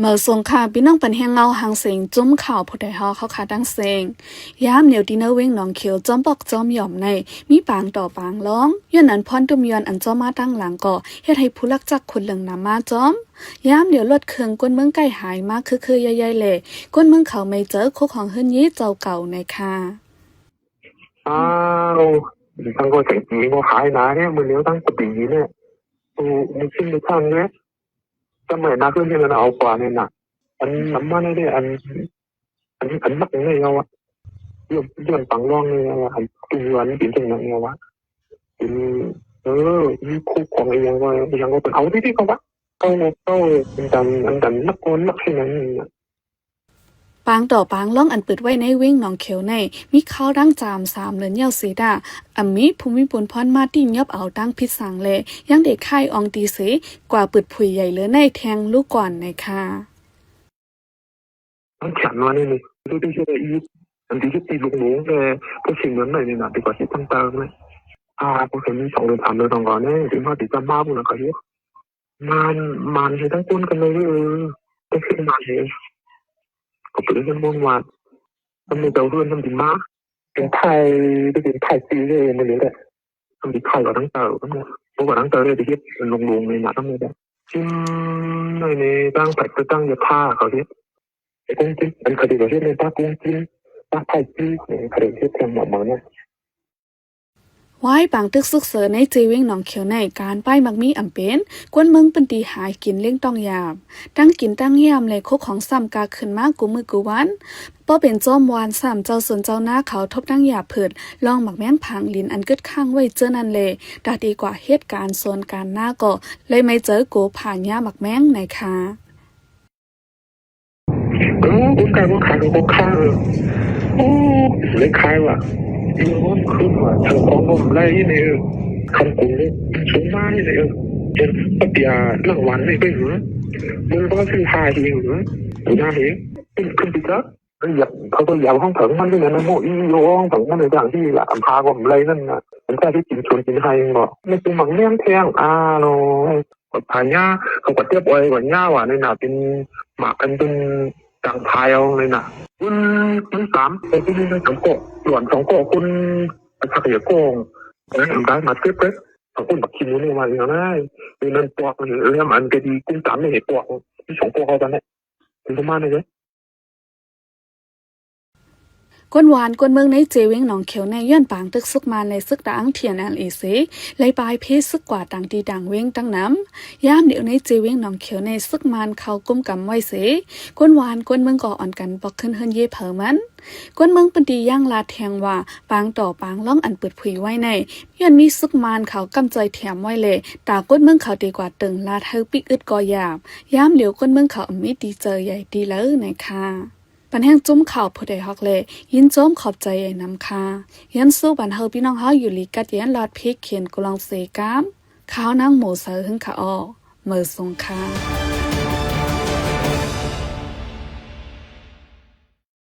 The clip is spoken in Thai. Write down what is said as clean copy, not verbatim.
เมื่อสงข่าวพี่น้องเป็นแหงเงาหางเสียงจุ้มข่าวผู้ใดฮอเขาขาดังเสียงยามเหนียวดินเนอร์เว้งหนองเขียวจอมบอกจอมหย่อมในมีปางต่อปางร้องย้อนนั้นพรดุมยอนอันจอมมาตั้งหลังก่อเฮ็ดให้ผู้ลักจักคนเหลืองนำมาจอมยามเดี๋ยวลดเครื่องก้นเมืองใกล้หายมากคือใหญ่ๆเลยก้นเมืองเขาไม่เจอคุกของเฮือนยี้เจ้าเก่าในค่ะอ้าวทั้งก็แต่งจีก็ขายนาเนี่ยมือเลี้ยวตั้งปกติเนี่ยตูมันขึ้นไปข้างเนี่ยสมัยนาขึ้นที่มันเอากว่าเนี่ยนะอันน้ำมันเนี่ยอันมักเนี่ยเราอะย้อนปังร่องเนี่ยอันตัวนี้เป็นจังเนี่ยวะเป็นมีคู่ของยังก็เป็นเอาที่เขาวะเขาเป็นดันนักโกนนักให้นั้นปางต่อปางล่องอันเปิดไว้ในเว้งหนองเขียวในมีข้าวดั้งจาม3เหลือนยาวสีดาอัมมีภูมิพลพรมาติ้งยอบเอาตั้งพิษสังเลยังเด็กไข่อองตีเสกว่าเปิดผุยใหญ่เหลือในแทงลูกก่อนในค่ะต้องฉันว่านี่เลยดูที่ชื่ออีอันที่ชื่อตีลุงหนูเลยพวกสิ่งเหมือนไหนเนี่ยนะดีกว่าที่ตั้งเติมเลยพวกเห็น2 เดือน 3 เดือนก่อนเนี่ยถึงว่าติดตามบ้าพวกนั้นเขาเยอะมันใช้ทั้งคนกันเลยก็คือมันเลยก็เป็นเรื่องม่วงวานมันมีเจ้าเรื่องทำดีมากเป็นไทยเป็นไทยตีเลยมันเลยแหละทำดีไทยกว่าทั้งเติมก็เนี่ยพวกทั้งเติมเลยที่คิดเป็นลุงเลยนะทั้งนี้แหละจิ้มในตั้งแผกตั้งยาท่าเขาเยอะไอ้กุ้งจิ้มมันคดีกับที่ในตากุ้งจิ้มตาไทยจิ้มคดีที่แทงหมอมาเนี่ยไว้บางตึกซึกเสอในเจวิงหนองเขียวในการป้ายมักมีอำเป็นกวนเมืองเป็นตีหายกินเลี้ยงต้องยามตั้งกินตั้งยามเลยคุกของซ้ำกาขึ้นมากกูมือกูวันป้อเป็นจอมวานซ้ำเจ้าส่วนเจ้าหน้าเขาทบตั้งยาเผิดลองหมักแม่งผังลินอันกึดข้างไว้เจอนั่นเลยดาดีกว่าเหตุการณ์ส่วนการหน้าก็เลยไม่เจอกูผ่านยาหมักแม่งในค่ะกุ้งไก่กุ้งขายกุ้งข้าวเลยขายว่ะอีโอนขึ้นว่ะทางของผมไล่เนี่ยคำกูเลยสูงมากเลยจนปฏิญาหลังวันไม่ไปหรือมึงก็ซื้อหาเองหรือตัวน้าเองขึ้นไปจ้ะเหยียบเขาก็เหยียบห้องถึงมันด้วยนะโมอีโยห้องถึงมันในอย่างที่ละอัมพาผมเลยนั่นน่ะมันแค่ที่กินชวนกินไฮบอกไม่เป็นหมังเลี้ยงแทงโน้กดผ่านย่าเขาก็เทียบไว้กว่าย่าว่ะในหนาเป็นหมากกันเป็นจังพายเอาเลยนะคุณ3เป็นที่นี่2 โกส่วน2 โกคุณสักเหยโกงนั้นทำได้มาเทียบเลยของคุณบักคิมนี่มาอย่างไรเป็นนั่นปอกเรื่องมันก็ดีคุณ3เนี่ยปอกที่2 โกเขาตอนนี้เป็นประมาณนี้เลยกวนวานกวนเมืองในเจวิงหนองเขียวในย้อนปางตึกซึกมาในซึกดังเทียนแอลเอซีเลยปลายเพศซึกกว่าต่างดีดังเว้งตั้งน้ำยามเดี๋ยวในเจวิงหนองเขียวในซึกมันเขากุมกำไว้เสกวนวานกวนเมืองก่ออ่อนกันปอกขึ้นเฮินเย่เผอมันกวนเมืองปนดีย่างลาแทงว่าปางต่อปางล่องอันเปิดผุยไว้ในย้อนมีซึกมันเขากำใจแถมไว้เลยตากวนเมืองเขาดีกว่าตึงลาเธอปิกอึดกอยามยามเหลียวกวนเมืองเขามีดีเจอใหญ่ดีเลยนะคะปันแห้งจุ้มข่าวผู้ใดฮอกเลยยินโจมขอบใจใหญ่นำค่ะยันสู้บันเฮาพี่น้องเฮาอยู่ลีกัดยันลอดเพกเขียนกุลองเสกามข้าวนางหมูเสือหึงขาออเมื่อทรงค่ะ